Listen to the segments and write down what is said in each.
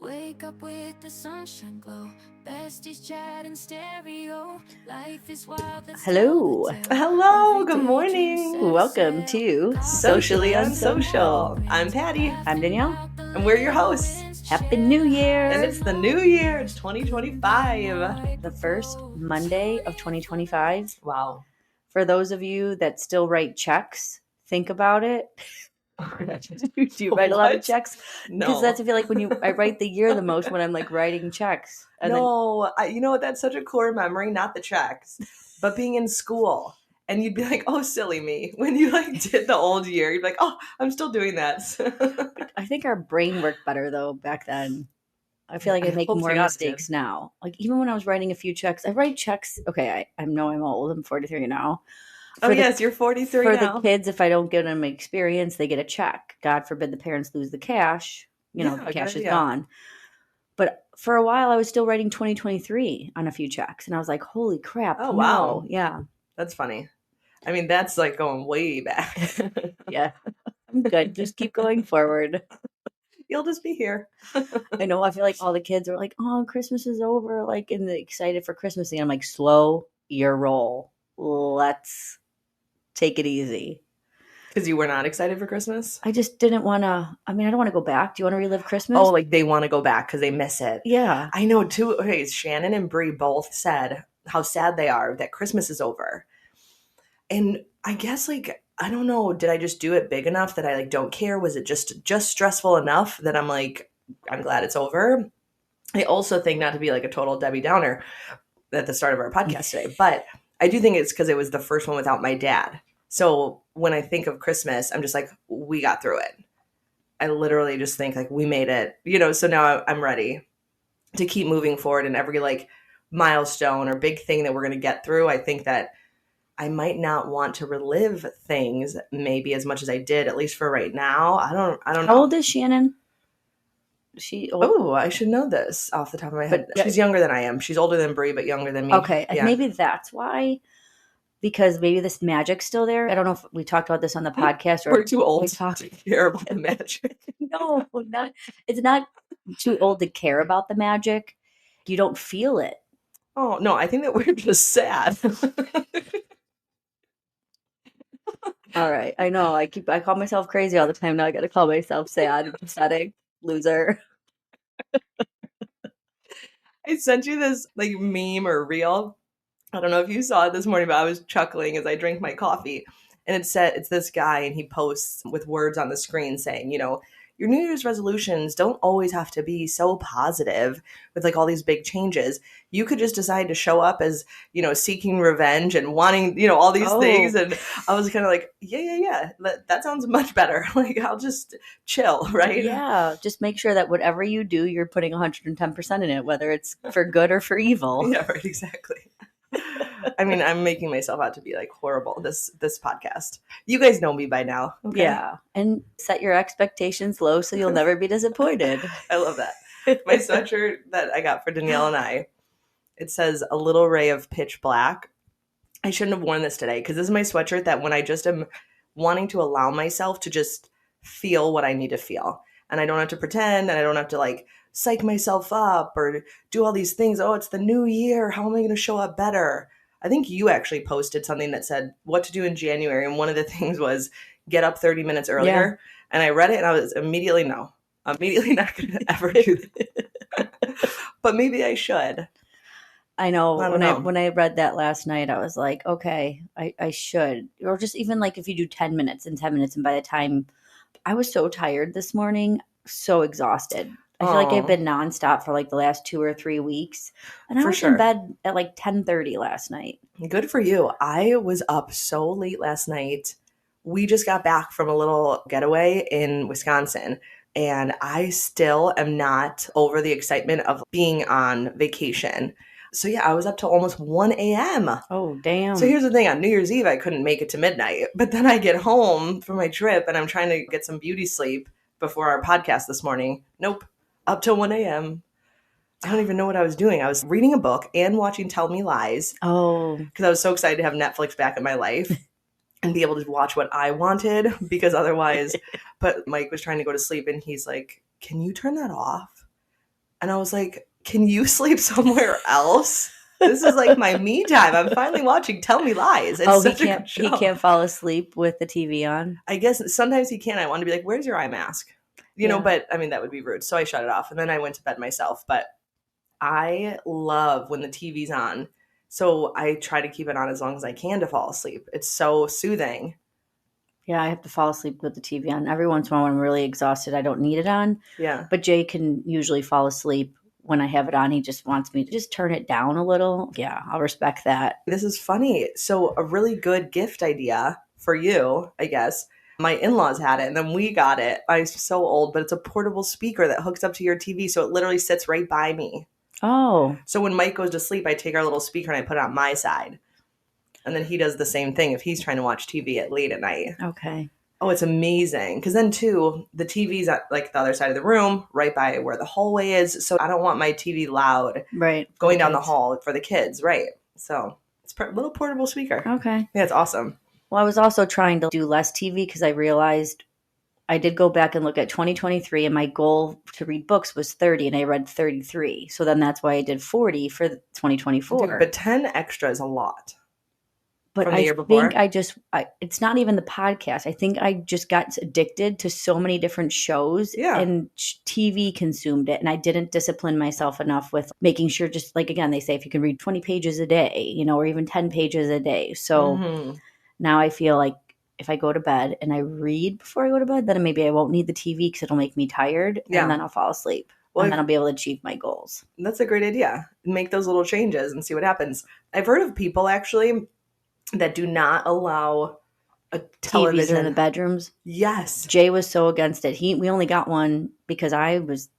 Wake up with the sunshine glow. Besties chat in stereo. Life is wild. Hello. Hello, good morning. Welcome to Socially Unsocial. I'm Patty. I'm Danielle. And we're your hosts. Happy New Year. And it's the new year. It's 2025. The first Monday of 2025. Wow. For those of you that still write checks, think about it. Do you write a lot of checks? No. Because that's, I feel like I write the year the most when I'm like writing checks. And you know what? That's such a core memory, not the checks, but being in school. And you'd be like, oh, silly me. When you did the old year, you'd be like, oh, I'm still doing that. I think our brain worked better though back then. I feel like I make more mistakes now. Like even when I was writing a few checks, I write checks. Okay, I know I'm old. I'm 43 now. Yes, you're 43 now. For the kids, if I don't give them experience, they get a check. God forbid the parents lose the cash. The cash is gone. But for a while, I was still writing 2023 on a few checks. And I was like, holy crap. Oh, wow. Yeah. That's funny. I mean, that's like going way back. Yeah. I'm good. Just keep going forward. You'll just be here. I know. I feel like all the kids are like, oh, Christmas is over. And they're excited for Christmas. And I'm like, slow your roll. Let's take it easy. Because you were not excited for Christmas? I just didn't want to. I mean, I don't want to go back. Do you want to relive Christmas? Oh, like they want to go back because they miss it. Yeah. I know too. Okay, Shannon and Bree both said how sad they are that Christmas is over. And I guess I don't know, did I just do it big enough that I don't care? Was it just stressful enough that I'm like, I'm glad it's over? I also think, not to be like a total Debbie Downer at the start of our podcast today, but I do think it's because it was the first one without my dad. So when I think of Christmas, I'm just like, we got through it. I literally just think we made it, so now I'm ready to keep moving forward in every milestone or big thing that we're going to get through. I think that I might not want to relive things maybe as much as I did, at least for right now. I don't know. How old is Shannon? She old? Oh, I should know this off the top of my head. But she's younger than I am. She's older than Bree, but younger than me. Okay. Yeah. Maybe that's why. Because maybe this magic's still there. I don't know if we talked about this on the podcast. Or we're too old to care about the magic. No, it's not too old to care about the magic. You don't feel it. Oh, no. I think that we're just sad. All right. I know. I call myself crazy all the time. Now I got to call myself sad, pathetic, loser. I sent you this meme or reel. I don't know if you saw it this morning, but I was chuckling as I drink my coffee. And it's this guy, and he posts with words on the screen saying, your New Year's resolutions don't always have to be so positive with all these big changes. You could just decide to show up as, seeking revenge and wanting, all these things. And I was kind of like, yeah. That sounds much better. I'll just chill, right? Yeah. Just make sure that whatever you do, you're putting 110% in it, whether it's for good or for evil. Yeah, right. Exactly. I mean, I'm making myself out to be horrible, this podcast. You guys know me by now. Okay? Yeah. And set your expectations low so you'll never be disappointed. I love that. My sweatshirt that I got for Danielle and I, it says a little ray of pitch black. I shouldn't have worn this today because this is my sweatshirt that when I just am wanting to allow myself to just feel what I need to feel. And I don't have to pretend, and I don't have to psych myself up or do all these things. Oh, it's the new year. How am I going to show up better? I think you actually posted something that said what to do in January. And one of the things was get up 30 minutes earlier. Yeah. And I read it and I was immediately not going to ever do that. But maybe I should. I know. When I read that last night, I was like, okay, I should. Or just even if you do 10 minutes and 10 minutes. And by the time I was so tired this morning, so exhausted. I feel like I've been nonstop for the last 2 or 3 weeks. And I was in bed at 10:30 last night. Good for you. I was up so late last night. We just got back from a little getaway in Wisconsin. And I still am not over the excitement of being on vacation. So yeah, I was up till almost 1 a.m. Oh, damn. So here's the thing. On New Year's Eve, I couldn't make it to midnight. But then I get home from my trip and I'm trying to get some beauty sleep before our podcast this morning. Nope. Up till 1 a.m. I don't even know what I was doing. I was reading a book and watching Tell Me Lies. Oh. Because I was so excited to have Netflix back in my life and be able to watch what I wanted because otherwise, but Mike was trying to go to sleep and he's like, can you turn that off? And I was like, can you sleep somewhere else? This is like my me time. I'm finally watching Tell Me Lies. It's such a good show. He can't fall asleep with the TV on. I guess sometimes he can. I want to be like, where's your eye mask? But I mean, that would be rude. So I shut it off and then I went to bed myself. But I love when the TV's on. So I try to keep it on as long as I can to fall asleep. It's so soothing. Yeah, I have to fall asleep with the TV on. Every once in a while when I'm really exhausted, I don't need it on. Yeah. But Jay can usually fall asleep when I have it on. He just wants me to just turn it down a little. Yeah, I'll respect that. This is funny. So a really good gift idea for you, I guess. My in-laws had it and then we got it. I'm so old, but it's a portable speaker that hooks up to your TV. So it literally sits right by me. Oh. So when Mike goes to sleep, I take our little speaker and I put it on my side. And then he does the same thing if he's trying to watch TV at late at night. Okay. Oh, it's amazing. Because then, too, the TV's at like the other side of the room, right by where the hallway is. So I don't want my TV loud going down the hall for the kids. Right. So it's a little portable speaker. Okay. Yeah, it's awesome. Well, I was also trying to do less TV because I realized I did go back and look at 2023 and my goal to read books was 30 and I read 33. So then that's why I did 40 for 2024. Dude, but 10 extra is a lot. But I think it's not even the podcast. I think I just got addicted to so many different shows and TV consumed it. And I didn't discipline myself enough with making sure, just like, again, they say if you can read 20 pages a day, or even 10 pages a day. So now I feel like if I go to bed and I read before I go to bed, then maybe I won't need the TV because it'll make me tired and then I'll fall asleep. Well, and then I'll be able to achieve my goals. That's a great idea. Make those little changes and see what happens. I've heard of people actually that do not allow a television TVs in the bedrooms. Yes. Jay was so against it. We only got one because I was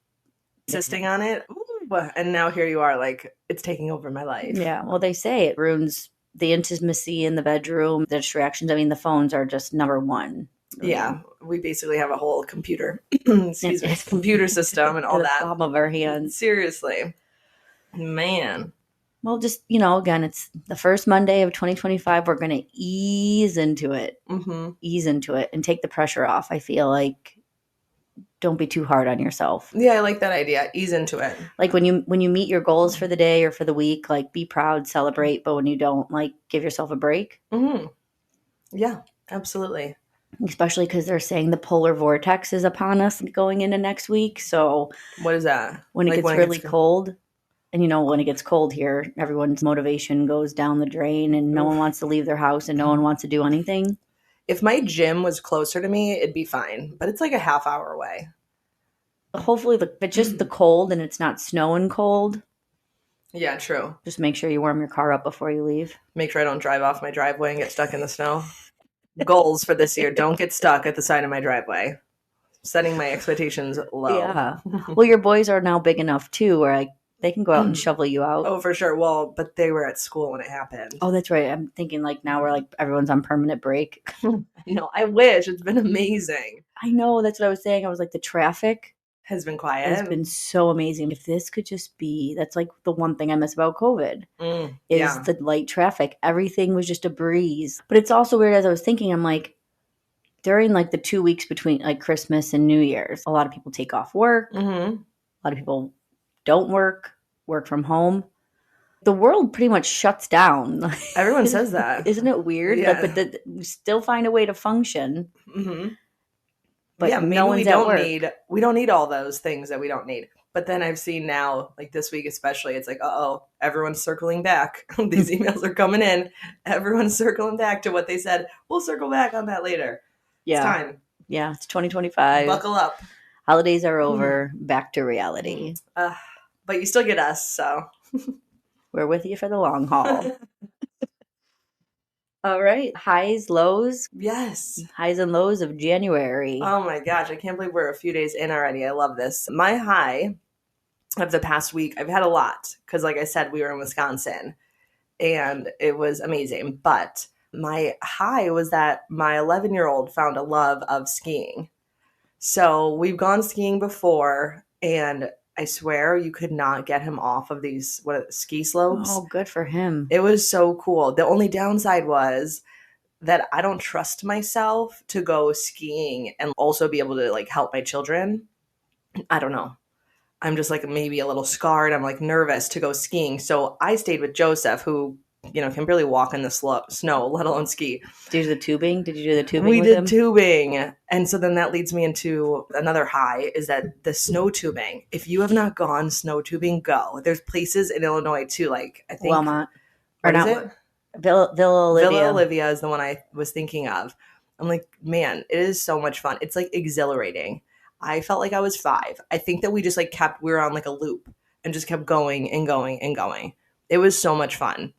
insisting on it. Ooh, and now here you are, like, it's taking over my life. Yeah. Well, they say it ruins the intimacy in the bedroom, the distractions. I mean, the phones are just number one. Yeah. We basically have a whole computer, computer system and all that. The palm of our hands. Seriously. Man. Well, just, again, it's the first Monday of 2025. We're going to ease into it. Ease into it and take the pressure off. I feel like don't be too hard on yourself. Yeah, I like that idea. Ease into it. Like when you meet your goals for the day or for the week, like be proud, celebrate. But when you don't, like give yourself a break. Yeah, absolutely. Especially because they're saying the polar vortex is upon us going into next week. So what is that? When it gets really cold. And, when it gets cold here, everyone's motivation goes down the drain and no one wants to leave their house and no one wants to do anything. If my gym was closer to me, it'd be fine. But it's like a half hour away. Hopefully, if it's just the cold and it's not snowing cold. Yeah, true. Just make sure you warm your car up before you leave. Make sure I don't drive off my driveway and get stuck in the snow. Goals for this year. Don't get stuck at the side of my driveway. Setting my expectations low. Yeah. Well, your boys are now big enough, too, where they can go out and shovel you out. Oh, for sure. Well, but they were at school when it happened. Oh, that's right. I'm thinking like now we're like everyone's on permanent break. No, I wish. It's been amazing. I know. That's what I was saying. I was like, the traffic has been quiet. It's been so amazing. If this could just be, that's like the one thing I miss about COVID is the light traffic. Everything was just a breeze. But it's also weird as I was thinking, I'm like, during like the 2 weeks between like Christmas and New Year's, a lot of people take off work. A lot of people don't work from home. The world pretty much shuts down. Everyone says that. Isn't it weird? Yeah. Like, but we still find a way to function. But yeah, maybe no one's at work. We don't need all those things that we don't need. But then I've seen now, like this week especially, it's like, everyone's circling back. These emails are coming in. Everyone's circling back to what they said. We'll circle back on that later. Yeah. It's time. Yeah, it's 2025. Buckle up. Holidays are over. Back to reality. But you still get us, so. We're with you for the long haul. All right. Highs, lows. Yes. Highs and lows of January. Oh my gosh. I can't believe we're a few days in already. I love this. My high of the past week, I've had a lot because like I said, we were in Wisconsin and it was amazing. But my high was that my 11-year-old found a love of skiing. So we've gone skiing before and I swear you could not get him off of these ski slopes. Oh, good for him. It was so cool. The only downside was that I don't trust myself to go skiing and also be able to like help my children. I don't know. I'm just like maybe a little scarred. I'm like nervous to go skiing. So I stayed with Joseph, who, can barely walk in the snow, let alone ski. Did you do the tubing? Did you do the tubing We with did him? tubing. And so then that leads me into another high, is that the snow tubing. If you have not gone snow tubing, go. There's places in Illinois too, like I think Wilmot. What Or is not it? Villa Olivia. Villa Olivia is the one I was thinking of. I'm like, man, it is so much fun. It's like exhilarating. I felt like I was 5. I think that we just like we were on like a loop and just kept going and going and going. It was so much fun.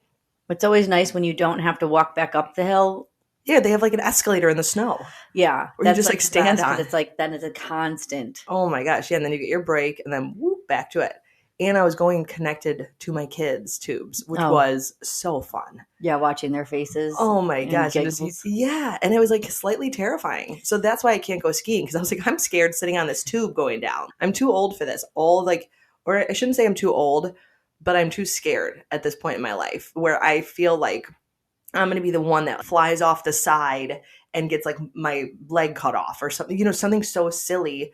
It's always nice when you don't have to walk back up the hill. Yeah, they have like an escalator in the snow. Yeah. Where you just like stand on. It's like, then it's a constant. Oh my gosh. Yeah. And then you get your break and then whoop, back to it. And I was going connected to my kids' tubes, which was so fun. Yeah, watching their faces. Oh my gosh. And and it was like slightly terrifying. So that's why I can't go skiing, because I was like, I'm scared sitting on this tube going down. I'm too old for this. Or I shouldn't say I'm too old, but I'm too scared at this point in my life, where I feel like I'm going to be the one that flies off the side and gets like my leg cut off or something, something so silly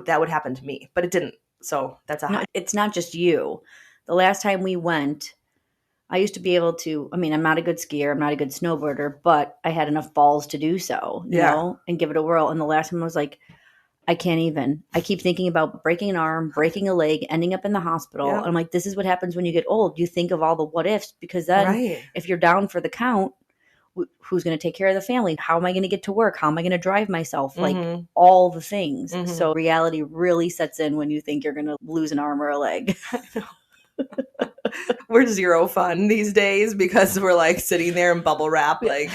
that would happen to me, but it didn't. So that's a high. No, it's not just you. The last time we went, I used to be able to, I'm not a good skier, I'm not a good snowboarder, but I had enough balls to do so, you know, and give it a whirl. And the last time I was like, I can't even. I keep thinking about breaking an arm, breaking a leg, ending up in the hospital. And I'm like, this is what happens when you get old. You think of all the what ifs, because then if you're down for the count, who's going to take care of the family? How am I going to get to work? How am I going to drive myself? Like all the things. So reality really sets in when you think you're going to lose an arm or a leg. We're zero fun these days because we're like sitting there in bubble wrap, like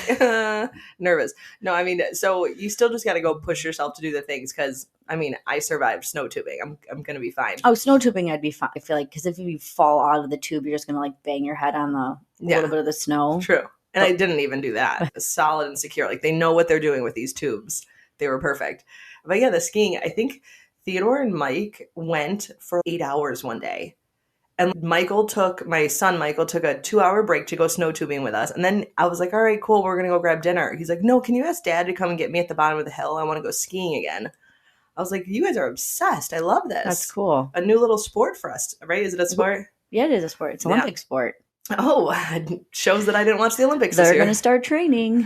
nervous. No, I mean, so you still just got to go push yourself to do the things, because I survived snow tubing. I'm going to be fine. Oh, snow tubing, I'd be fine. I feel like, because if you fall out of the tube, you're just going to like bang your head on the little bit of the snow. True. And I didn't even do that. Solid and secure. Like, they know what they're doing with these tubes. They were perfect. But yeah, the skiing, I think Theodore and Mike went for 8 hours one day. And my son Michael took a 2-hour break to go snow tubing with us. And then I was like, all right, cool, we're going to go grab dinner. He's like, no, can you ask Dad to come and get me at the bottom of the hill? I want to go skiing again. I was like, you guys are obsessed. I love this. That's cool. A new little sport for us, right? Is it a sport? Yeah, it is a sport. It's an Olympic sport. Oh, it shows that I didn't watch the Olympics this year. They're going to start training.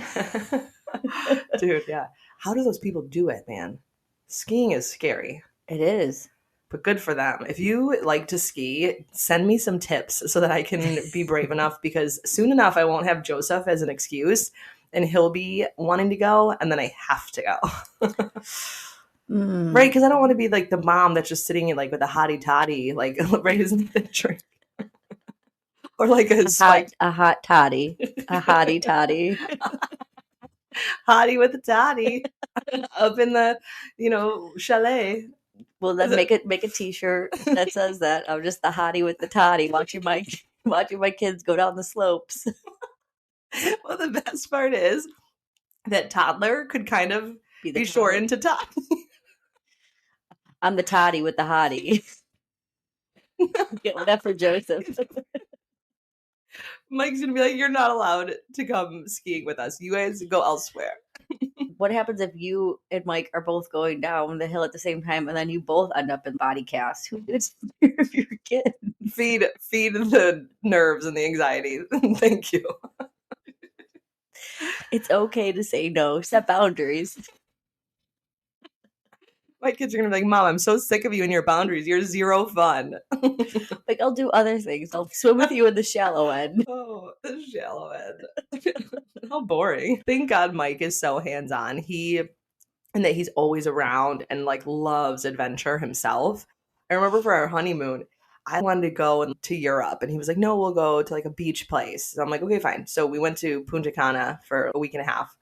Dude, yeah. How do those people do it, man? Skiing is scary. It is. But good for them. If you like to ski, send me some tips so that I can be brave enough, because soon enough I won't have Joseph as an excuse and he'll be wanting to go and then I have to go. Right? Because I don't want to be like the mom that's just sitting like with a hottie toddy, like raising the drink. Or like a hot toddy. A hottie toddy. Hottie with a toddy up in the, chalet. Well, then make a t-shirt that says that. I'm just the hottie with the toddy, watching my kids go down the slopes. Well, the best part is that toddler could kind of be shortened to toddy. I'm the toddy with the hottie. Get that for Joseph. Mike's gonna be like, you're not allowed to come skiing with us. You guys go elsewhere. What happens if you and Mike are both going down the hill at the same time, and then you both end up in body cast? Who gets fear of your kid? Feed the nerves and the anxiety. Thank you. It's okay to say no. Set boundaries. My kids are going to be like, Mom, I'm so sick of you and your boundaries. You're zero fun. Like, I'll do other things. I'll swim with you in the shallow end. Oh, the shallow end. How boring. Thank God Mike is so hands-on. And that he's always around and like loves adventure himself. I remember for our honeymoon, I wanted to go to Europe. And he was like, no, we'll go to like a beach place. So I'm like, okay, fine. So we went to Punta Cana for a week and a half.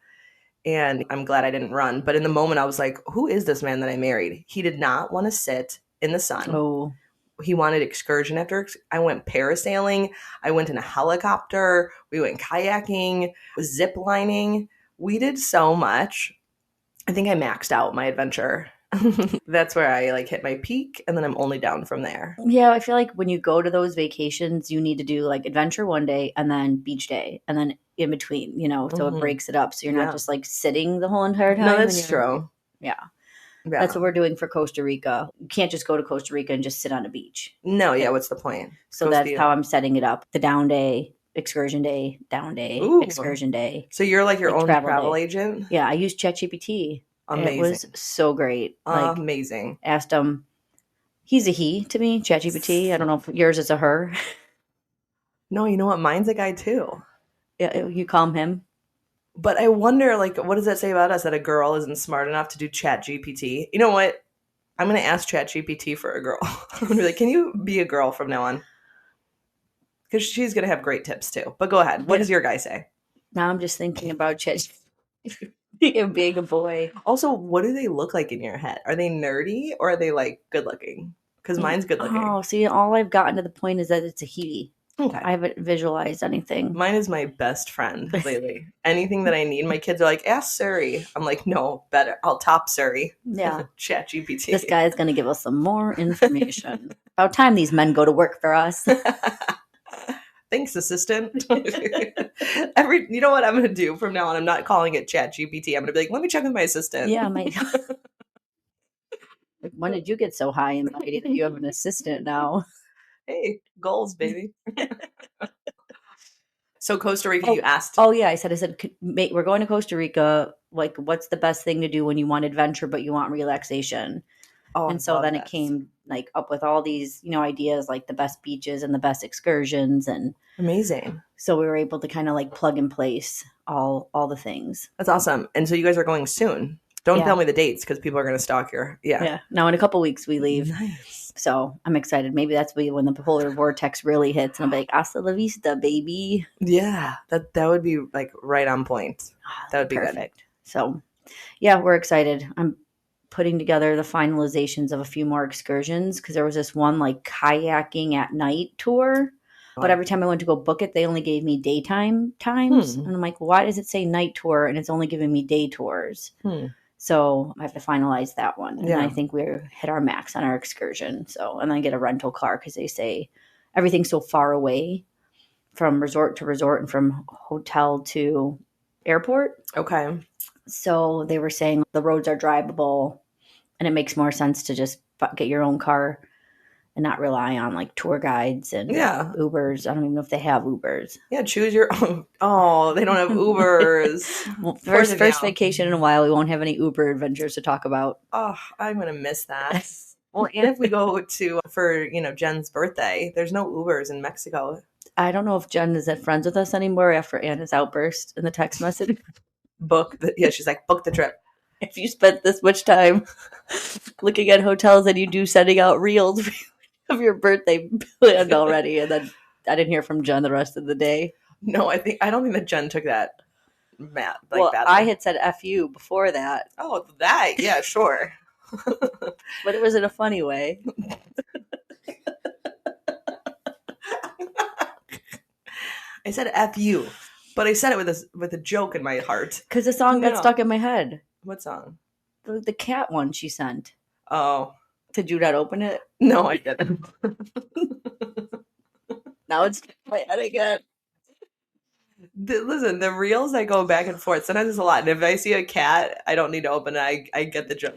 And I'm glad I didn't run. But in the moment, I was like, who is this man that I married? He did not want to sit in the sun. Oh. He wanted excursion after. I went parasailing. I went in a helicopter. We went kayaking, zip lining. We did so much. I think I maxed out my adventure. That's where I like hit my peak, and then I'm only down from there. Yeah, I feel like when you go to those vacations, you need to do like adventure one day and then beach day and then in between, so it breaks it up. So you're not just like sitting the whole entire time. No, that's true. Yeah. Yeah. That's what we're doing for Costa Rica. You can't just go to Costa Rica and just sit on a beach. No, yeah, what's the point? So that's how I'm setting it up. The down day, excursion day, down day, Ooh. excursion day. So you're like your own travel agent? Yeah, I use ChatGPT. Amazing. It was so great. Like, amazing. Asked him, he's a he to me, ChatGPT. I don't know if yours is a her. No, you know what? Mine's a guy too. Yeah, you call him. But I wonder, like, what does that say about us that a girl isn't smart enough to do ChatGPT? You know what? I'm going to ask ChatGPT for a girl. I'm going to be like, can you be a girl from now on? Because she's going to have great tips too. But go ahead. What does your guy say? Now I'm just thinking about ChatGPT being a boy. Also, what do they look like in your head? Are they nerdy or are they like good looking? Because mine's good looking. Oh, see, all I've gotten to the point is that it's a he. Okay. I haven't visualized anything. Mine is my best friend lately. Anything that I need, my kids are like, ask Siri. I'm like, no, better. I'll top Siri. Yeah. ChatGPT. This guy is going to give us some more information. About time these men go to work for us. Thanks, assistant. You know what I'm going to do from now on? I'm not calling it ChatGPT. I'm going to be like, let me check with my assistant. Yeah, when did you get so high and mighty that you have an assistant now? Hey, goals, baby. So Costa Rica, you asked. Oh yeah, I said, mate, we're going to Costa Rica. Like, what's the best thing to do when you want adventure but you want relaxation? Oh, and so then it came like up with all these, ideas like the best beaches and the best excursions, and amazing. So we were able to kind of like plug and place all the things. That's awesome. And so you guys are going soon. Don't tell me the dates because people are going to stalk your. Yeah. Now in a couple weeks we leave. Nice. So I'm excited. Maybe that's when the polar vortex really hits, and I'll be like, hasta la vista, baby. Yeah, that would be like right on point. That would be perfect. Good. So yeah, we're excited. I'm putting together the finalizations of a few more excursions because there was this one like kayaking at night tour. But every time I went to go book it, they only gave me daytime times. And I'm like, why does it say night tour and it's only giving me day tours? So I have to finalize that one. And I think we're hit our max on our excursion. So, and then get a rental car because they say everything's so far away from resort to resort and from hotel to airport. Okay. So they were saying the roads are drivable and it makes more sense to just get your own car and not rely on like tour guides and Ubers. I don't even know if they have Ubers. Yeah, choose your own. Oh, they don't have Ubers. Well, first vacation in a while, we won't have any Uber adventures to talk about. Oh, I'm going to miss that. Well, and if we go for Jen's birthday, there's no Ubers in Mexico. I don't know if Jen is friends with us anymore after Anna's outburst in the text message. She's like, book the trip. If you spent this much time looking at hotels and you do sending out reels of your birthday planned already, and then I didn't hear from Jen the rest of the day. No, I don't think that Jen took that badly. I had said F you before that. Oh, that? Yeah, sure. But it was in a funny way. I said F you, but I said it with a joke in my heart. Because the song got stuck in my head. What song? The cat one she sent. Oh. Did you not open it? No, I didn't. Now it's in my head again. Listen, the reels I go back and forth. Sometimes it's a lot. And if I see a cat, I don't need to open it. I get the joke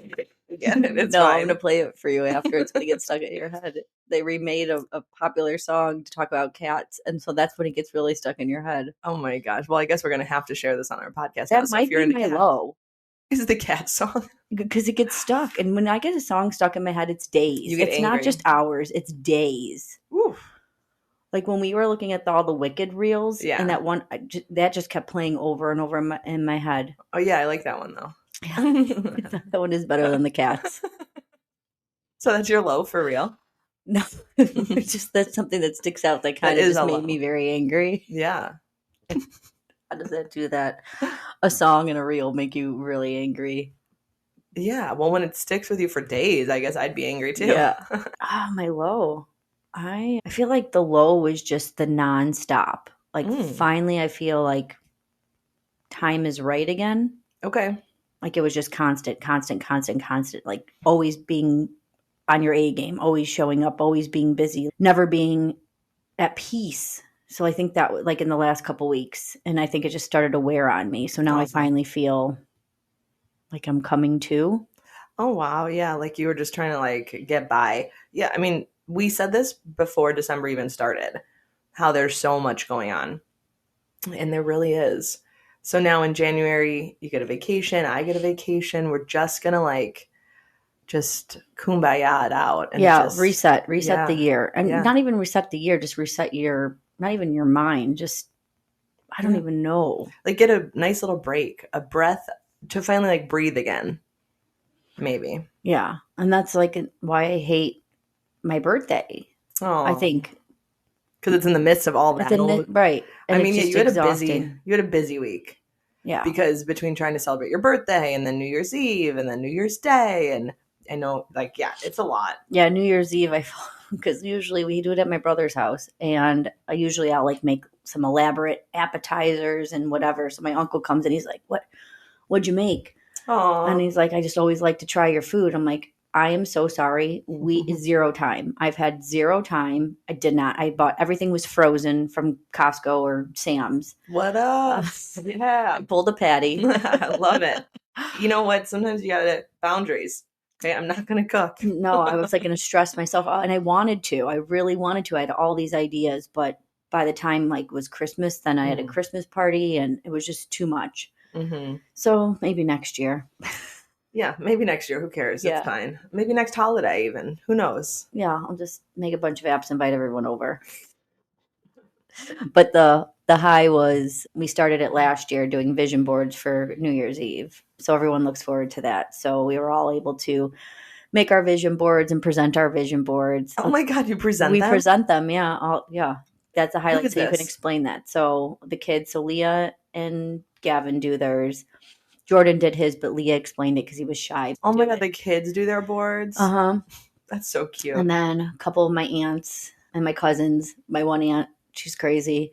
again. And it's fine. I'm going to play it for you after it's going to get stuck in your head. They remade a popular song to talk about cats. And so that's when it gets really stuck in your head. Oh my gosh. Well, I guess we're going to have to share this on our podcast. That might be my low. Is it the cat song? Because it gets stuck. And when I get a song stuck in my head, it's days. It's angry. Not just hours. It's days. Oof. Like when we were looking at all the Wicked reels, and that one, that just kept playing over and over in my head. Oh yeah, I like that one though. That one is better than the cats. So that's your low for real? No, just that's something that sticks out. That kind of just made me very angry. Yeah. How does that do that? A song and a reel make you really angry. Yeah. Well, when it sticks with you for days, I guess I'd be angry too. Yeah. My low. I feel like the low was just the nonstop. Like finally I feel like time is right again. Okay. Like it was just constant. Like always being on your A game, always showing up, always being busy, never being at peace. So I think that like in the last couple weeks, and I think it just started to wear on me. So now I finally feel like I'm coming to. Oh, wow. Yeah. Like you were just trying to like get by. Yeah. I mean, we said this before December even started, how there's so much going on. And there really is. So now in January, you get a vacation. I get a vacation. We're just going to like just kumbaya it out and Yeah, just reset the yeah, year. And yeah, not even reset the year, just reset not even your mind. Just, I don't yeah. even know. Like get a nice little break, a breath to finally like breathe again. Maybe. Yeah. And that's like why I hate my birthday. I Oh, think because it's in the midst of all it's that. right. I And mean, it's yeah, just exhausting. you had a busy week Yeah. because between trying to celebrate your birthday and then New Year's Eve and then New Year's Day and I know like yeah, it's a lot. Yeah, New Year's Eve, because usually we do it at my brother's house, and I'll like make some elaborate appetizers and whatever. So my uncle comes and he's like, What'd you make?" And Oh, he's like, "I just always like to try your food." I'm like, "I am so sorry. We zero time. I've had zero time. I did not. I bought everything was frozen from Costco or Sam's. what up? Yeah, I pulled a Patty. I love it. You know what? Sometimes you gotta boundaries. Okay, I'm not gonna cook. No, I was like going to stress myself out, and I wanted to. I really wanted to. I had all these ideas, but by the time like it was Christmas, then I had a Christmas party, and it was just too much. Mm-hmm. So maybe next year. Yeah, maybe next year. Who cares? It's Yeah. fine. Maybe next holiday, even. Who knows? Yeah, I'll just make a bunch of apps, invite everyone over. But the high was we started it last year doing vision boards for New Year's Eve. So everyone looks forward to that. So we were all able to make our vision boards and present our vision boards. Oh my God, you present We them? present them, yeah. Yeah. That's a highlight. Look at So you can this. explain that. So the kids, so Leah and Gavin do theirs. Jordan did his, but Leah explained it because he was shy. Oh my God, the kids do their boards? Uh-huh. That's so cute. And then a couple of my aunts and my cousins, my one aunt, she's crazy.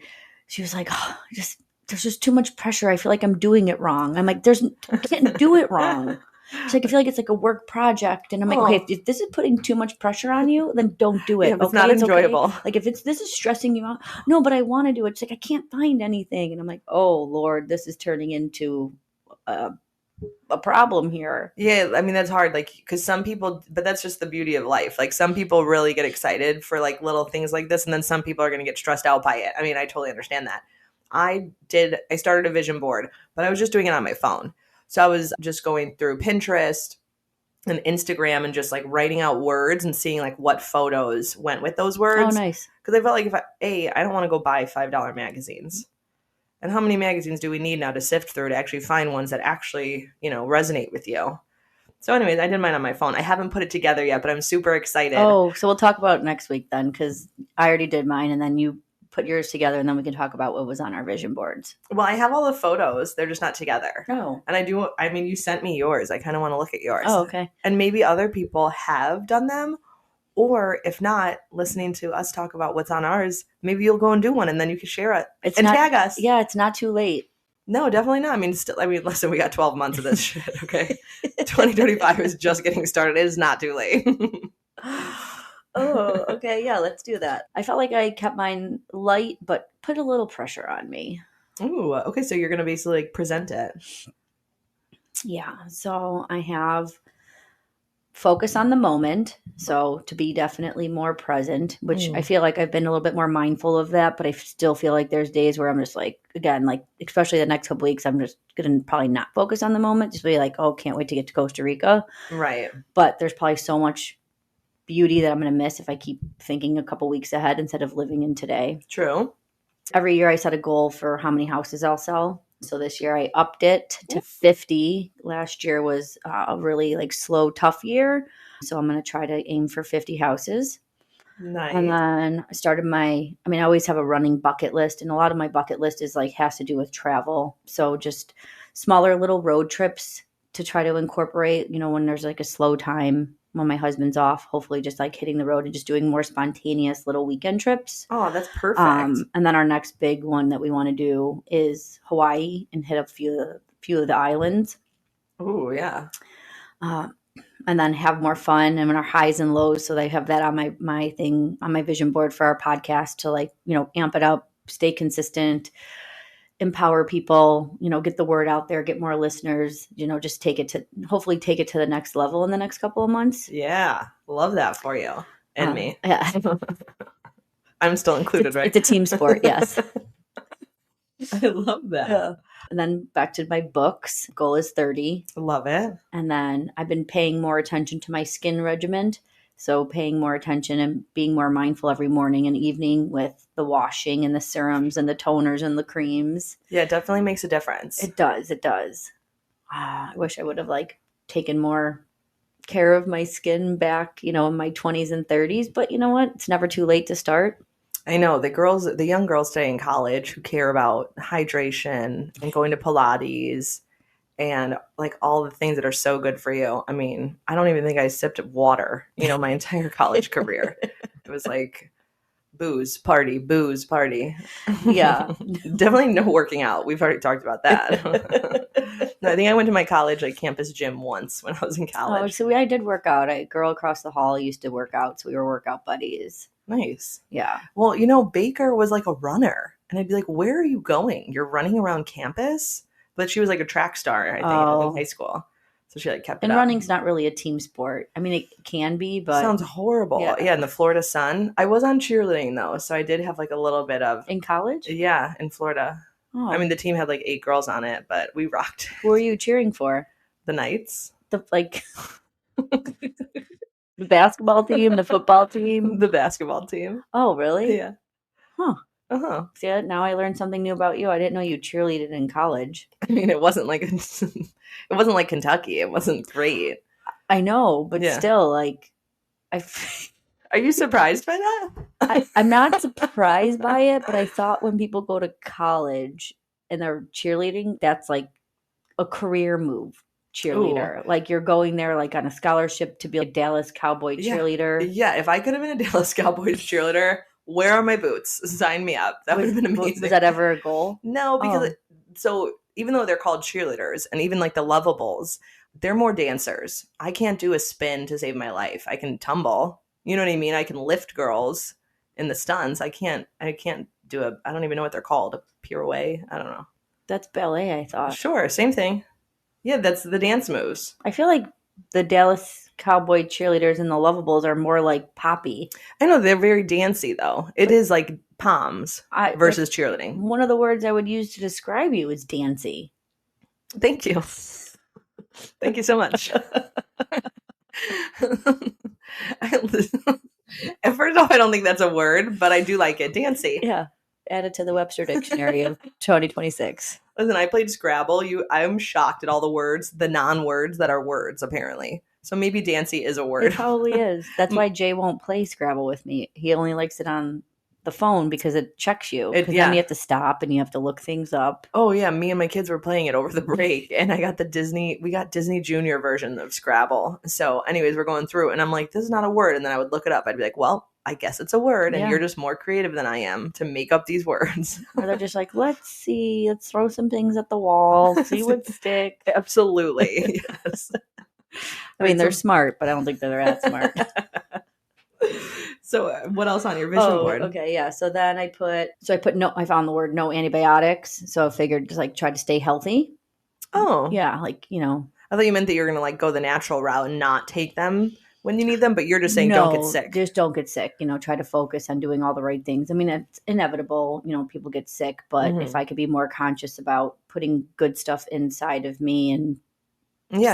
She was like, "Oh, there's just too much pressure. I feel like I'm doing it wrong." I'm like, you can't do it wrong. She's like, "I feel like it's like a work project." And I'm like, "Okay, if this is putting too much pressure on you, then don't do it." Yeah, if it's not enjoyable. Okay. Like if this is stressing you out, no, but I want to do it. She's like, "I can't find anything." And I'm like, "Oh Lord, this is turning into a problem here." Yeah, I mean that's hard, like because some people, but that's just the beauty of life. Like some people really get excited for like little things like this, and then some people are going to get stressed out by it. I mean, I totally understand that. I started a vision board, but I was just doing it on my phone. So I was just going through Pinterest and Instagram and just like writing out words and seeing like what photos went with those words. Oh, nice. Because I felt like I don't want to go buy $5 magazines. And how many magazines do we need now to sift through to actually find ones that actually, resonate with you? So anyways, I did mine on my phone. I haven't put it together yet, but I'm super excited. Oh, so we'll talk about it next week then, because I already did mine, and then you put yours together, and then we can talk about what was on our vision boards. Well, I have all the photos. They're just not together. Oh. And you sent me yours. I kind of want to look at yours. Oh, okay. And maybe other people have done them. Or if not, listening to us talk about what's on ours, maybe you'll go and do one and then you can share it tag us. Yeah, it's not too late. No, definitely not. Listen, we got 12 months of this shit, okay? 2025 is just getting started. It is not too late. Oh, okay. Yeah, let's do that. I felt like I kept mine light, but put a little pressure on me. Ooh, okay. So you're going to basically like present it. Yeah. So I have focus on the moment. So to be definitely more present, which I feel like I've been a little bit more mindful of that, but I still feel like there's days where I'm just like, again, like, especially the next couple weeks, I'm just going to probably not focus on the moment. Just be like, oh, can't wait to get to Costa Rica. Right. But there's probably so much beauty that I'm going to miss if I keep thinking a couple weeks ahead instead of living in today. True. Every year I set a goal for how many houses I'll sell. So this year I upped it to 50. Last year was a really like slow, tough year. So I'm going to try to aim for 50 houses. Nice. And then I started I always have a running bucket list, and a lot of my bucket list is like has to do with travel. So just smaller little road trips to try to incorporate, when there's like a slow time when my husband's off, hopefully just like hitting the road and just doing more spontaneous little weekend trips. Oh, that's perfect. And then our next big one that we want to do is Hawaii and hit a few of the islands. Oh, yeah. And then have more fun and our highs and lows. So I have that on my thing, on my vision board for our podcast to like, amp it up, stay consistent, empower people, get the word out there, get more listeners, just hopefully take it to the next level in the next couple of months. Yeah. Love that for you and me. Yeah. I'm still included, right? It's a team sport. Yes. I love that. Yeah. And then back to my books. Goal is 30. Love it. And then I've been paying more attention to my skin regimen. So paying more attention and being more mindful every morning and evening with the washing and the serums and the toners and the creams. Yeah, it definitely makes a difference. It does. It does. I wish I would have taken more care of my skin back, in my 20s and 30s. But you know what? It's never too late to start. I know the young girls today in college who care about hydration and going to Pilates and all the things that are so good for you. I mean, I don't even think I sipped water, my entire college career. It was booze, party, booze, party. Yeah. Definitely no working out. We've already talked about that. No, I think I went to my college campus gym once when I was in college. Oh, so I did work out. A girl across the hall used to work out, so we were workout buddies. Nice. Yeah. Well, Baker was a runner. And I'd be like, where are you going? You're running around campus? But she was a track star, I think, in high school. So she kept it up. And running's not really a team sport. I mean, it can be, but... Sounds horrible. Yeah, in the Florida sun. I was on cheerleading, though, so I did have a little bit of... In college? Yeah, in Florida. Oh. I mean, the team had 8 girls on it, but we rocked. Who were you cheering for? The Knights. The basketball team, the football team? The basketball team. Oh, really? Yeah. Huh. Uh-huh. See, now I learned something new about you. I didn't know you cheerleaded in college. I mean, it wasn't it wasn't like Kentucky. It wasn't great. I know, but still, Are you surprised by that? I'm not surprised by it, but I thought when people go to college and they're cheerleading, that's a career move. Cheerleader. Ooh. You're going there on a scholarship to be a Dallas Cowboy cheerleader. Yeah, if I could have been a Dallas Cowboys cheerleader, where are my boots? Sign me up. That would have been amazing. Was that ever a goal? No, because so even though they're called cheerleaders and even the Lovables, they're more dancers. I can't do a spin to save my life. I can tumble. You know what I mean? I can lift girls in the stunts. I can't do I don't even know what they're called. A pirouette? I don't know. That's ballet, I thought. Sure, same thing. Yeah, that's the dance moves. I feel like the Dallas Cowboy cheerleaders and the Lovables are more poppy. I know, they're very dancey, though. It is Poms versus cheerleading. One of the words I would use to describe you is dancy. Thank you. Thank you so much. At first off, I don't think that's a word, but I do like it. Dancy. Yeah. Add it to the Webster Dictionary of 2026. Listen, I played Scrabble. I'm shocked at all the words, the non-words that are words, apparently. So maybe dancy is a word. It probably is. That's why Jay won't play Scrabble with me. He only likes it on the phone because it checks you. Because then you have to stop and you have to look things up. Oh, yeah. Me and my kids were playing it over the break. And we got Disney Junior version of Scrabble. So anyways, we're going through and I'm like, this is not a word. And then I would look it up. I'd be like, well, I guess it's a word. And you're just more creative than I am to make up these words. Or they're just let's see. Let's throw some things at the wall. See what sticks. Absolutely. Yes. I mean, they're smart, but I don't think they're that smart. So what else on your vision board? Okay, yeah. So then I found the word no antibiotics. So I figured just try to stay healthy. Oh. Yeah, I thought you meant that you're going to go the natural route and not take them when you need them, but you're just saying don't get sick. Just don't get sick. Try to focus on doing all the right things. I mean, it's inevitable, people get sick, but if I could be more conscious about putting good stuff inside of me and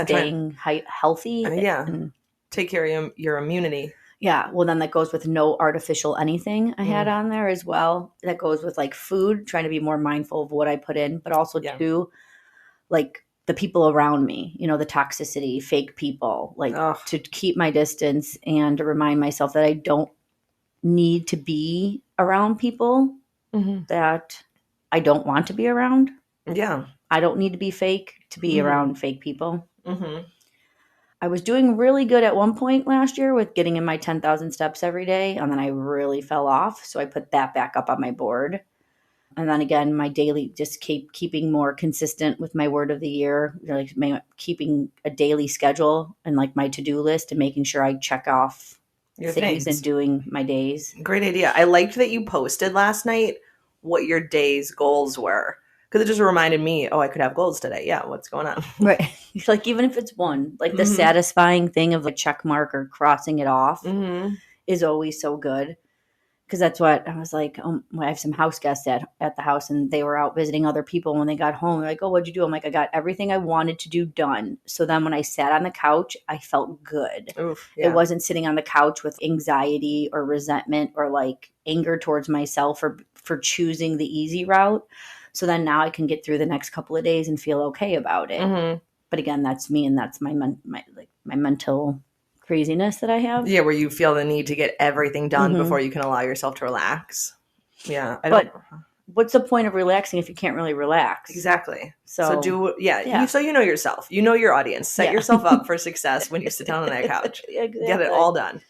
staying healthy. And take care of your immunity. Yeah. Well, then that goes with no artificial anything I had on there as well. That goes with food, trying to be more mindful of what I put in, but also too, the people around me, the toxicity, fake people, to keep my distance and to remind myself that I don't need to be around people that I don't want to be around. Yeah. I don't need to be fake to be around fake people. I was doing really good at one point last year with getting in my 10,000 steps every day, and then I really fell off. So I put that back up on my board. And then again, my daily, just keeping more consistent with my word of the year, keeping a daily schedule and my to-do list and making sure I check off things and doing my days. Great idea. I liked that you posted last night what your day's goals were. Because it just reminded me, oh, I could have goals today. Yeah, what's going on? Right. Like, even if it's one, like the Mhm. satisfying thing of a check mark or crossing it off Mm-hmm. is always so good. Because that's what I was like. I have some house guests at the house, and they were out visiting other people. When they got home, they're like, "Oh, what'd you do?" I'm like, "I got everything I wanted to do done." So then, when I sat on the couch, I felt good. Oof, It yeah. wasn't sitting on the couch with anxiety or resentment or like anger towards myself for choosing the easy route. So then now I can get through the next couple of days and feel okay about it. Mm-hmm. But again, that's me, and that's my mental craziness that I have. Yeah, where you feel the need to get everything done Mhm. before you can allow yourself to relax. Yeah, But what's the point of relaxing if you can't really relax? Exactly. So You know yourself. You know your audience. Set Yeah. yourself up for success when you sit down on that couch. Exactly. Get it all done.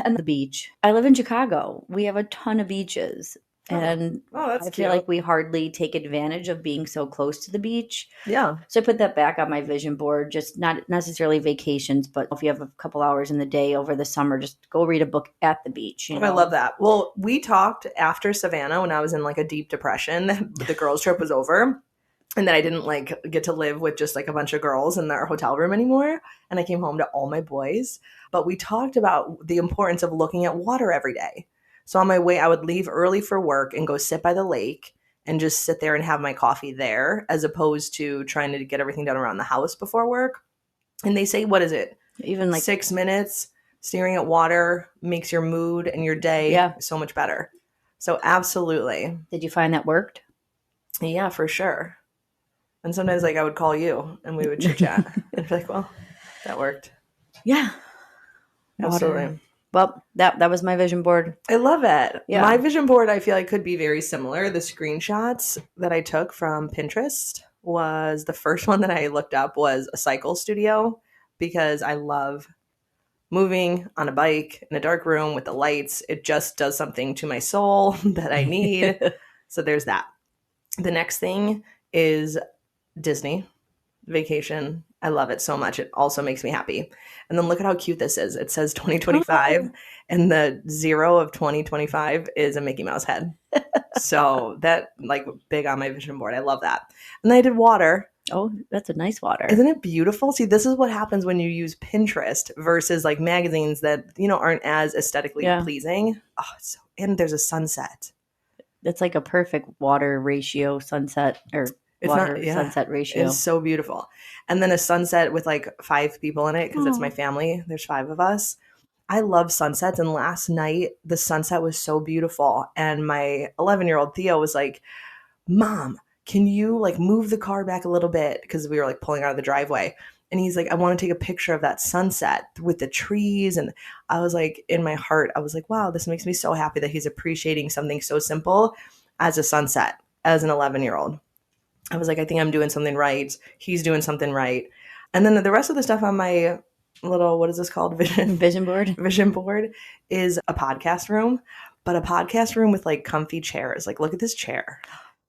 And the beach. I live in Chicago. We have a ton of beaches. And that's I cute. feel like we hardly take advantage of being so close to the beach. Yeah. So I put that back on my vision board, just not necessarily vacations, but if you have a couple hours in the day over the summer, just go read a book at the beach. You know? I love that. Well, we talked after Savannah when I was in like a deep depression. The girls' trip was over. And then I didn't like get to live with just like a bunch of girls in our hotel room anymore. And I came home to all my boys. But we talked about the importance of looking at water every day. So on my way, I would leave early for work and go sit by the lake and just sit there and have my coffee there, as opposed to trying to get everything done around the house before work. And they say, what is it? Even like 6 minutes staring at water makes your mood and your day so much better. So absolutely. Did you find that worked? Yeah, for sure. And sometimes like I would call you and we would chit chat. And be like, well, that worked. Yeah. Absolutely. Well, that was my vision board. I love it. Yeah. My vision board, I feel like could be very similar. The screenshots that I took from Pinterest was the first one that I looked up was a cycle studio, because I love moving on a bike in a dark room with the lights. It just does something to my soul that I need. So there's that. The next thing is Disney vacation. I love it so much. It also makes me happy. And then look at how cute this is. It says 2025 and the 0 of 2025 is a Mickey Mouse head. So that like big on my vision board. I love that. And then I did water. Oh, that's a nice water. Isn't it beautiful? See, this is what happens when you use Pinterest versus like magazines that, aren't as aesthetically pleasing. Oh, and there's a sunset. It's like a perfect water ratio sunset or sunset ratio. It's so beautiful. And then a sunset with like 5 people in it because it's my family. There's 5 of us. I love sunsets. And last night, the sunset was so beautiful. And my 11-year-old Theo was like, Mom, can you like move the car back a little bit? Because we were like pulling out of the driveway. And he's like, I want to take a picture of that sunset with the trees. And I was like, in my heart, I was like, wow, this makes me so happy that he's appreciating something so simple as a sunset as an 11-year-old. I was like, I think I'm doing something right. He's doing something right. And then the rest of the stuff on my little, what is this called? Vision board. Vision board is a podcast room, but a podcast room with like comfy chairs. Like, look at this chair.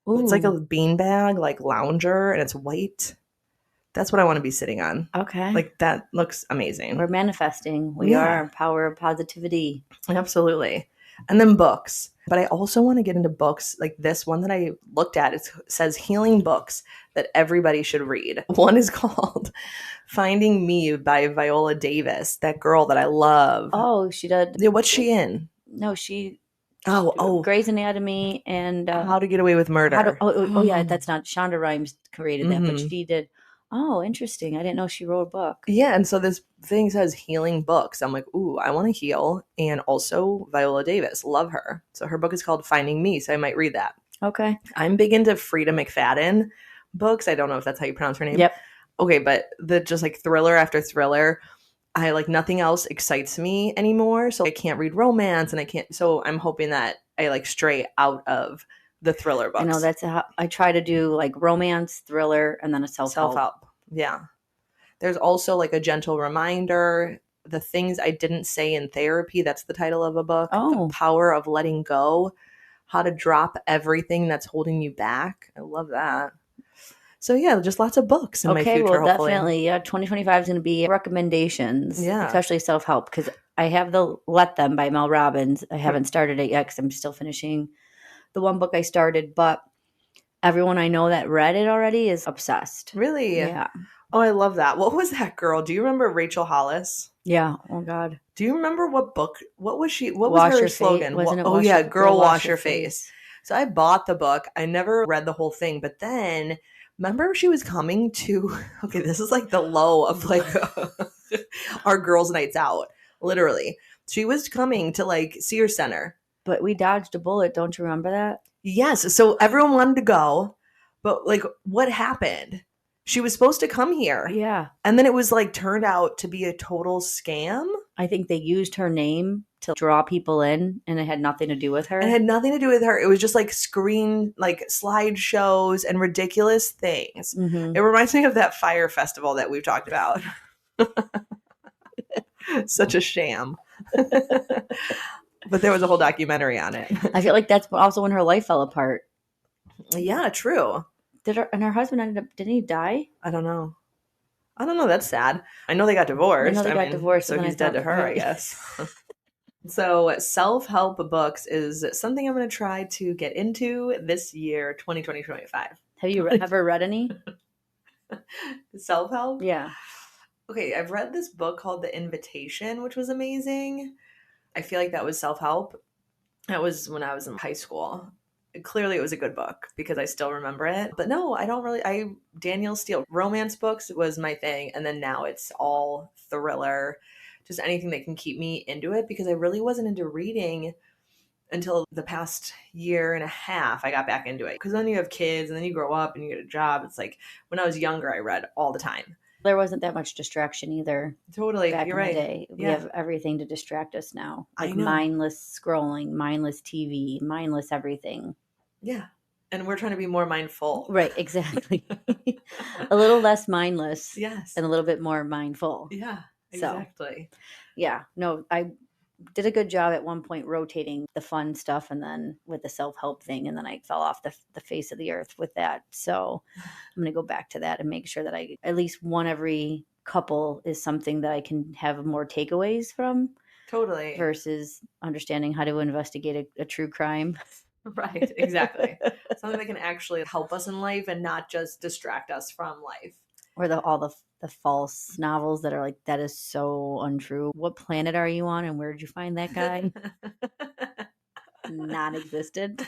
Ooh. It's like a beanbag, like lounger, and it's white. That's what I want to be sitting on. Okay. Like, that looks amazing. We're manifesting. We are. Power of positivity. Absolutely. And then books. But I also want to get into books like this one that I looked at. It says healing books that everybody should read. One is called Finding Me by Viola Davis, that girl that I love. Oh, she did. Yeah, what's she in? No, she. Oh. Grey's Anatomy and How to Get Away with Murder. Yeah, that's not Shonda Rhimes created that, but she did. Oh, interesting. I didn't know she wrote a book. Yeah, and so this thing says healing books. I'm like, ooh, I want to heal. And also Viola Davis, love her. So her book is called Finding Me, so I might read that. Okay. I'm big into Frida McFadden books. I don't know if that's how you pronounce her name. Yep. Okay, but the just like thriller after thriller, I like nothing else excites me anymore. So I can't read romance and I can't. So I'm hoping that I like stray out of the thriller books. I know that's how I try to do like romance, thriller, and then a self-help. Yeah. There's also like a gentle reminder, the things I didn't say in therapy. That's the title of a book. Oh. The Power of Letting Go, how to drop everything that's holding you back. I love that. So yeah, just lots of books in my future. Well, hopefully. Definitely. Yeah, 2025 is going to be recommendations. Yeah. Especially self-help, because I have the Let Them by Mel Robbins. I haven't started it yet because I'm still finishing the one book I started, but everyone I know that read it already is obsessed. Really? Yeah. Oh, I love that. What was that girl? Do you remember Rachel Hollis? Yeah. Oh God. Do you remember what book? What was she? What was Wash her your face. slogan? Wasn't it Oh wash yeah, your- girl, wash your face. So I bought the book. I never read the whole thing, but then remember she was coming to. Okay, this is like the low of like our girls' nights out. Literally, she was coming to like Sears Center. But we dodged a bullet. Don't you remember that? Yes. So everyone wanted to go, but like, what happened? She was supposed to come here. Yeah. And then it was like turned out to be a total scam. I think they used her name to draw people in, and it had nothing to do with her. It had nothing to do with her. It was just like like slideshows and ridiculous things. Mm-hmm. It reminds me of that fire festival that we've talked about. Such a sham. But there was a whole documentary on it. I feel like that's also when her life fell apart. Yeah, true. And her husband ended up, didn't he die? I don't know. That's sad. I know they got divorced. I know they got divorced, so and then he's I dead to thought- her, I guess. So self-help books is something I'm going to try to get into this year, 2020-2025. Have you ever read any? Self-help? Yeah. Okay, I've read this book called The Invitation, which was amazing. I feel like that was self-help. That was when I was in high school. Clearly it was a good book because I still remember it. But no, I don't really. Danielle Steele, romance books was my thing. And then now it's all thriller, just anything that can keep me into it, because I really wasn't into reading until the past year and a half. I got back into it because then you have kids and then you grow up and you get a job. It's like when I was younger, I read all the time. There wasn't that much distraction either. Totally. Back You're in right. the day. We Yeah. have everything to distract us now. I Like know. mindless scrolling, mindless TV, mindless everything. Yeah. And we're trying to be more mindful. Right, exactly. A little less mindless Yes. and a little bit more mindful. Yeah, So. exactly. Yeah, no, I did a good job at one point rotating the fun stuff and then with the self-help thing, and then I fell off the face of the earth with that. So I'm going to go back to that and make sure that I at least one every couple is something that I can have more takeaways from Totally. versus understanding how to investigate a true crime. Right, exactly. Something that can actually help us in life and not just distract us from life. Or all the false novels that are like, that is so untrue. What planet are you on and where did you find that guy? Non-existent.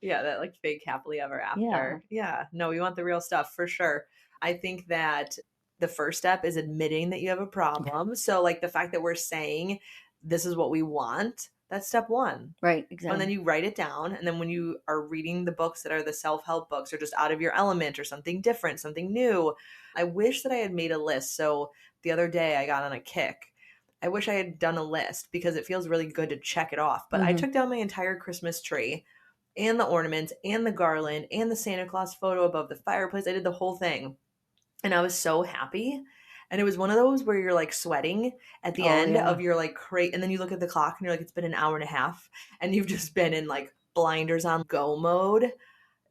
Yeah, that like fake happily ever after. Yeah. No, we want the real stuff for sure. I think that the first step is admitting that you have a problem. So like the fact that we're saying this is what we want, that's step one. Right, exactly. And then you write it down. And then when you are reading the books that are the self-help books or just out of your element or something different, something new, I wish that I had made a list. So the other day I got on a kick. I wish I had done a list because it feels really good to check it off. But I took down my entire Christmas tree and the ornaments and the garland and the Santa Claus photo above the fireplace. I did the whole thing. And I was so happy. And it was one of those where you're like sweating at the end of your like crate. And then you look at the clock and you're like, it's been an hour and a half. And you've just been in like blinders on go mode.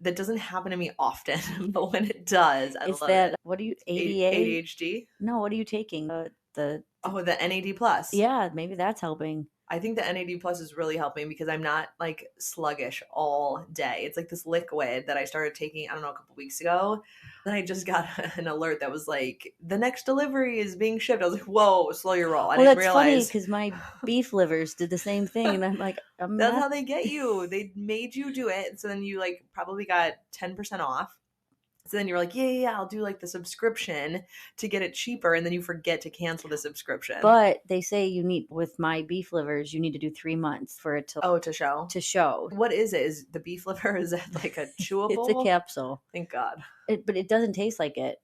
That doesn't happen to me often. But when it does, I love it. What are you, ADA? ADHD? No, what are you taking? The NAD plus. Yeah, maybe that's helping. I think the NAD plus is really helping because I'm not like sluggish all day. It's like this liquid that I started taking, I don't know, a couple weeks ago. Then I just got an alert that was like, the next delivery is being shipped. I was like, whoa, slow your roll. I didn't realize. Funny because my beef livers did the same thing. And I'm like, that's how they get you. They made you do it. So then you like probably got 10% off. So then you're like, yeah, I'll do like the subscription to get it cheaper. And then you forget to cancel the subscription. But they say with my beef livers, you need to do 3 months for it to to show. To show. What is it? Is the beef liver, is that like a chewable? It's a capsule. Thank God. But it doesn't taste like it.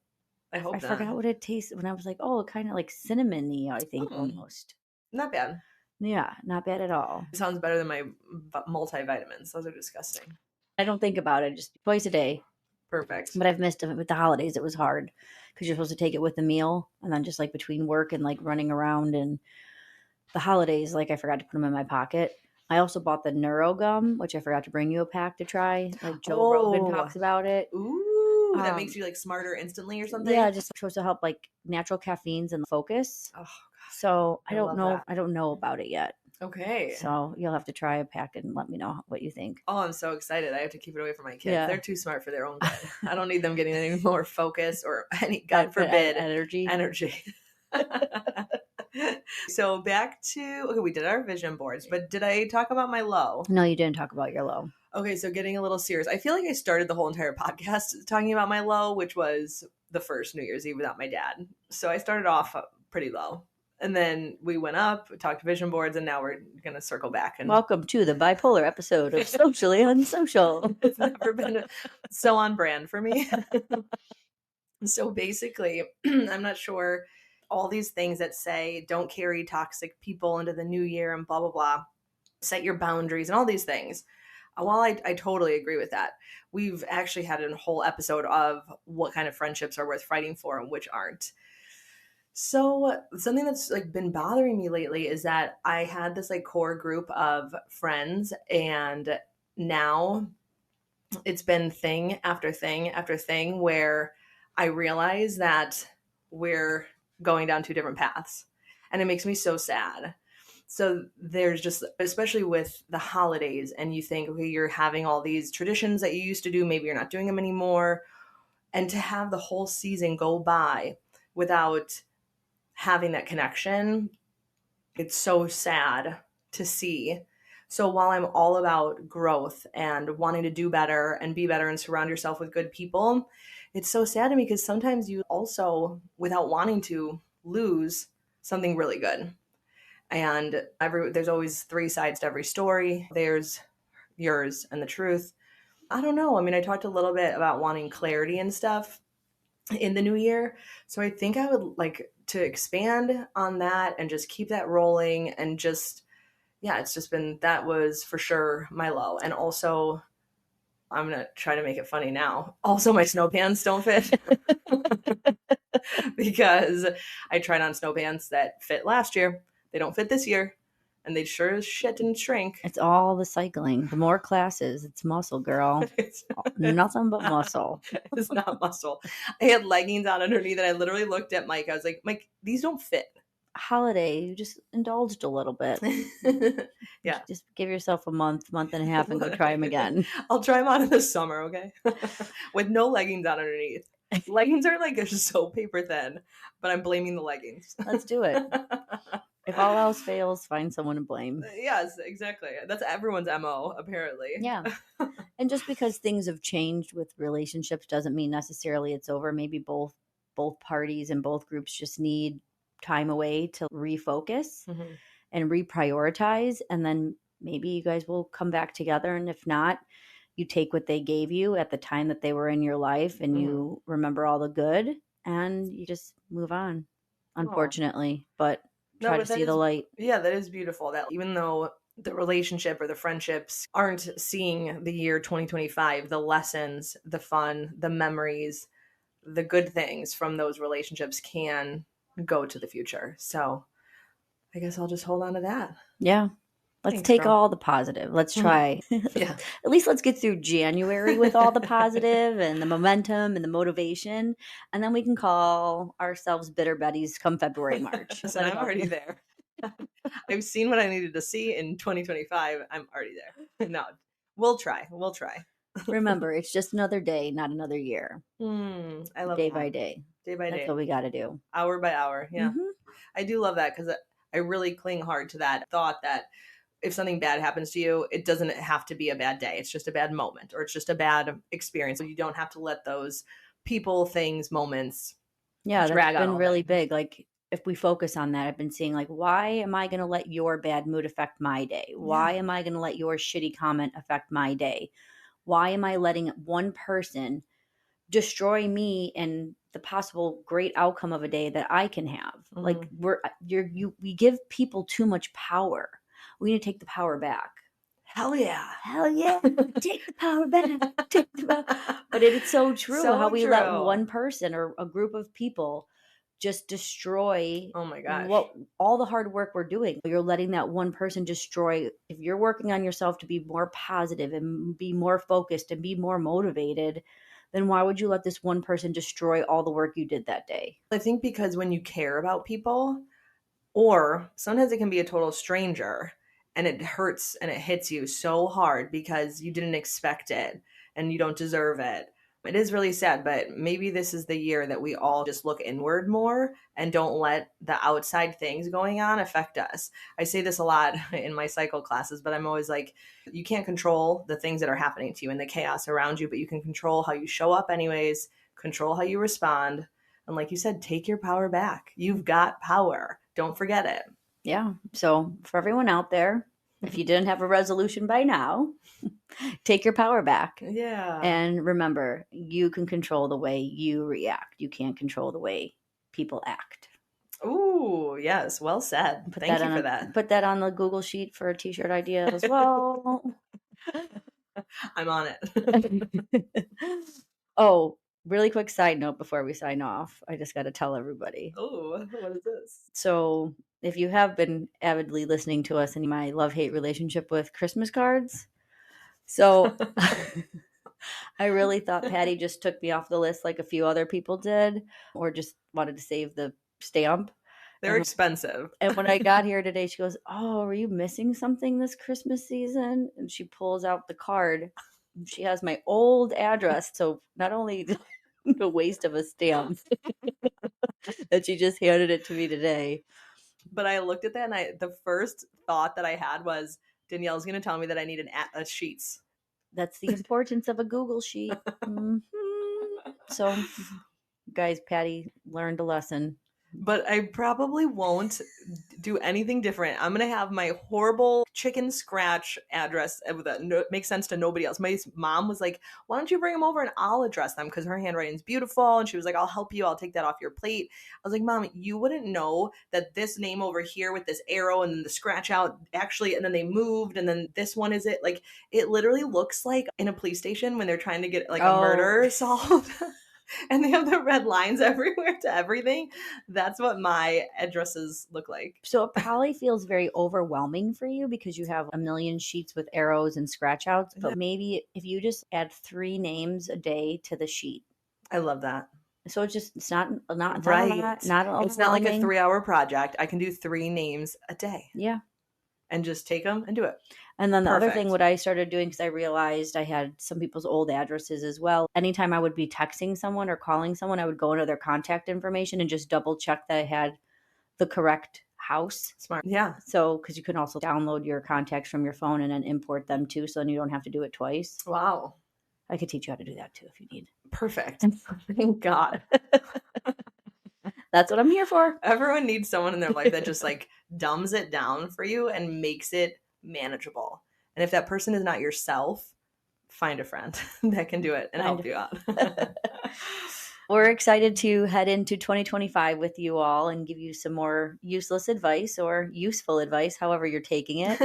I hope I forgot what it tastes when I was like, oh, kind of like cinnamon-y, I think almost. Not bad. Yeah, not bad at all. It sounds better than my multivitamins. Those are disgusting. I don't think about it, just twice a day. Perfect. But I've missed it with the holidays. It was hard because you're supposed to take it with the meal, and then just like between work and like running around and the holidays, like I forgot to put them in my pocket. I also bought the Neuro Gum, which I forgot to bring you a pack to try. Like Joe Rogan talks about it. Ooh, that makes you like smarter instantly or something. Yeah, just supposed to help like natural caffeines and focus. Oh, God. So I don't know. that. I don't know about it yet. Okay. So you'll have to try a pack and let me know what you think. Oh, I'm so excited. I have to keep it away from my kids. Yeah. They're too smart for their own good. I don't need them getting any more focus or any, God forbid, energy. So back to, okay, we did our vision boards, but did I talk about my low? No, you didn't talk about your low. Okay, so getting a little serious. I feel like I started the whole entire podcast talking about my low, which was the first New Year's Eve without my dad. So I started off pretty low. And then we went up, we talked vision boards, and now we're going to circle back. And welcome to the bipolar episode of Socially Unsocial. It's never been so on brand for me. So basically, I'm not sure, all these things that say don't carry toxic people into the new year and blah, blah, blah. Set your boundaries and all these things. While I totally agree with that, we've actually had a whole episode of what kind of friendships are worth fighting for and which aren't. So something that's like been bothering me lately is that I had this like core group of friends, and now it's been thing after thing after thing where I realize that we're going down two different paths, and it makes me so sad. So there's just, especially with the holidays, and you think, okay, you're having all these traditions that you used to do, maybe you're not doing them anymore. And to have the whole season go by without having that connection, it's so sad to see. So while I'm all about growth and wanting to do better and be better and surround yourself with good people, it's so sad to me because sometimes you also, without wanting to, lose something really good. And there's always three sides to every story. There's yours and the truth. I don't know. I mean, I talked a little bit about wanting clarity and stuff in the new year. So I think I would like to expand on that and just keep that rolling, and just, yeah, it's just been, that was for sure my low. And also, I'm going to try to make it funny now. Also, my snow pants don't fit because I tried on snow pants that fit last year. They don't fit this year, and they sure as shit didn't shrink. It's all the cycling. The more classes, it's muscle, girl. It's nothing but muscle. It's not muscle. I had leggings on underneath, and I literally looked at Mike. I was like, Mike, these don't fit. Holiday, you just indulged a little bit. Yeah. Just give yourself a month and a half and go try them again. I'll try them on in the summer, okay? With no leggings on underneath. Leggings are like so paper thin, but I'm blaming the leggings. Let's do it. If all else fails, find someone to blame. Yes, exactly. That's everyone's MO, apparently. Yeah. And just because things have changed with relationships doesn't mean necessarily it's over. Maybe both parties and both groups just need time away to refocus and reprioritize. And then maybe you guys will come back together. And if not, you take what they gave you at the time that they were in your life, and you remember all the good, and you just move on, unfortunately. But try to see the light. Yeah, that is beautiful. That even though the relationship or the friendships aren't seeing the year 2025, the lessons, the fun, the memories, the good things from those relationships can go to the future. So I guess I'll just hold on to that. Yeah. Let's take all the positive. Let's try. Yeah. At least let's get through January with all the positive and the momentum and the motivation. And then we can call ourselves bitter Betties come February, March. So I'm already there. I've seen what I needed to see in 2025. I'm already there. No, we'll try. Remember, it's just another day, not another year. I love day by day. Day by day. That's what we got to do. Hour by hour. Yeah. I do love that, because I really cling hard to that thought that if something bad happens to you, it doesn't have to be a bad day. It's just a bad moment, or it's just a bad experience. So you don't have to let those people, things, moments drag that's been really big. Like, if we focus on that, I've been seeing, like, why am I going to let your bad mood affect my day? Why am I going to let your shitty comment affect my day? Why am I letting one person destroy me and the possible great outcome of a day that I can have? Like, we give people too much power. We need to take the power back. Hell yeah. Take the power back. Take the power. But it's so true how we let one person or a group of people just destroy all the hard work we're doing. You're letting that one person destroy. If you're working on yourself to be more positive and be more focused and be more motivated, then why would you let this one person destroy all the work you did that day? I think because when you care about people, or sometimes it can be a total stranger, and it hurts and it hits you so hard because you didn't expect it and you don't deserve it. It is really sad, but maybe this is the year that we all just look inward more and don't let the outside things going on affect us. I say this a lot in my cycle classes, but I'm always like, you can't control the things that are happening to you and the chaos around you, but you can control how you show up anyways, control how you respond. And like you said, take your power back. You've got power. Don't forget it. Yeah. So for everyone out there, if you didn't have a resolution by now, take your power back. Yeah. And remember, you can control the way you react. You can't control the way people act. Ooh, yes. Well said. Thank you for that. Put that on the Google sheet for a t-shirt idea as well. I'm on it. Oh, really quick side note before we sign off. I just got to tell everybody. Oh, what is this? So if you have been avidly listening to us in my love-hate relationship with Christmas cards, so I really thought Patty just took me off the list like a few other people did, or just wanted to save the stamp. They're expensive. And when I got here today, she goes, "Oh, are you missing something this Christmas season?" And she pulls out the card. She has my old address. So not only the waste of a stamp that she just handed it to me today. But I looked at that and the first thought that I had was, Danielle's going to tell me that I need an Atlas Sheets. That's the importance of a Google sheet. Mm-hmm. So, guys, Patty learned a lesson. But I probably won't do anything different. I'm going to have my horrible chicken scratch address that makes sense to nobody else. My mom was like, why don't you bring them over and I'll address them? Because her handwriting's beautiful. And she was like, I'll help you. I'll take that off your plate. I was like, Mom, you wouldn't know that this name over here with this arrow and then the scratch out actually, and then they moved. And then this one is it. Like, it literally looks like in a police station when they're trying to get like a murder solved. And they have the red lines everywhere to everything. That's what my addresses look like. So it probably feels very overwhelming for you because you have a million sheets with arrows and scratch outs. But maybe if you just add 3 names a day to the sheet. I love that. So it's not right. It's not like a 3-hour project. I can do 3 names a day. Yeah. And just take them and do it. And then the other thing, what I started doing, because I realized I had some people's old addresses as well. Anytime I would be texting someone or calling someone, I would go into their contact information and just double check that I had the correct house. Smart. Yeah. So, because you can also download your contacts from your phone and then import them too. So then you don't have to do it twice. Wow. I could teach you how to do that too if you need. Perfect. Thank God. That's what I'm here for. Everyone needs someone in their life that just like dumbs it down for you and makes it manageable. And if that person is not yourself, find a friend that can do it and help you out. We're excited to head into 2025 with you all and give you some more useless advice or useful advice, however you're taking it.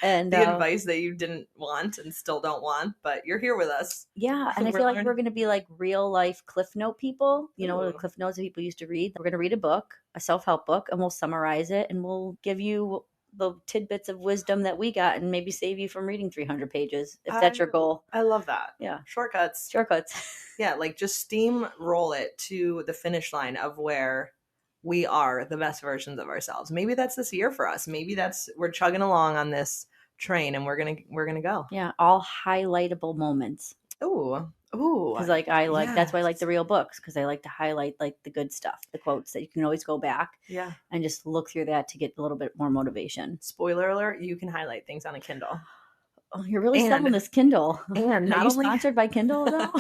And the advice that you didn't want and still don't want, but you're here with us. Yeah. And I feel like we're going to be like real life Cliff Note people. You know, the Cliff Notes that people used to read. We're going to read a book, a self-help book, and we'll summarize it and we'll give you the tidbits of wisdom that we got and maybe save you from reading 300 pages if that's your goal. I love that. Yeah. Shortcuts. Yeah. Like just steamroll it to the finish line of where we are the best versions of ourselves. Maybe that's this year for us. Maybe we're chugging along on this train and we're going to go. Yeah. All highlightable moments. Ooh. Because like that's why I like the real books, because I like to highlight like the good stuff, the quotes that you can always go back and just look through that to get a little bit more motivation. Spoiler alert, you can highlight things on a Kindle. Oh, you're really selling this Kindle. And not only sponsored by Kindle though.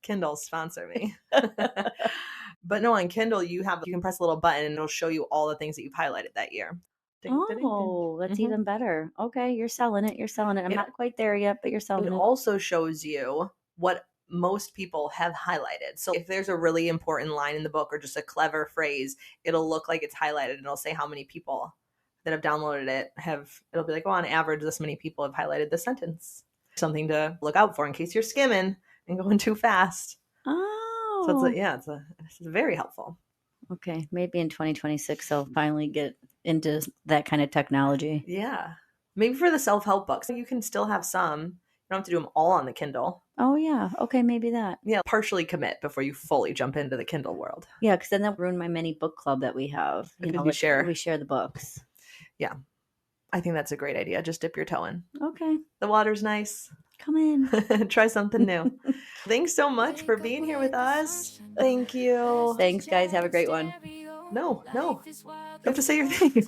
Kindle, sponsor me. But no, on Kindle you can press a little button and it'll show you all the things that you've highlighted that year. That's even better. Okay, you're selling it. I'm not quite there yet, but you're selling it. It also shows you what most people have highlighted. So if there's a really important line in the book or just a clever phrase, it'll look like it's highlighted and it'll say how many people that have downloaded it it'll be like, on average, this many people have highlighted the sentence. Something to look out for in case you're skimming and going too fast. Oh. So it's very helpful. Okay. Maybe in 2026, I'll finally get into that kind of technology. Yeah. Maybe for the self-help books, you can still have some. You don't have to do them all on the Kindle. Oh, yeah. Okay, maybe that. Yeah, partially commit before you fully jump into the Kindle world. Yeah, because then that ruin my mini book club that we have. We share the books. Yeah. I think that's a great idea. Just dip your toe in. Okay. The water's nice. Come in. Try something new. Thanks so much for being here with us. Thank you. Thanks, guys. Have a great one. No. You have to say your thing.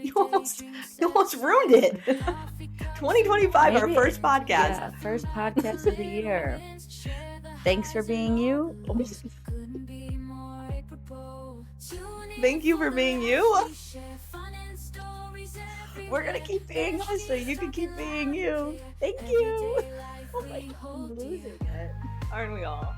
You almost ruined it. 2025, our Maybe- first podcast. Yeah, first podcast of the year. Thanks for being you. Thank you for being you. We're going to keep being us so you can keep being you. Thank you. Oh my God, I'm losing it. Aren't we all?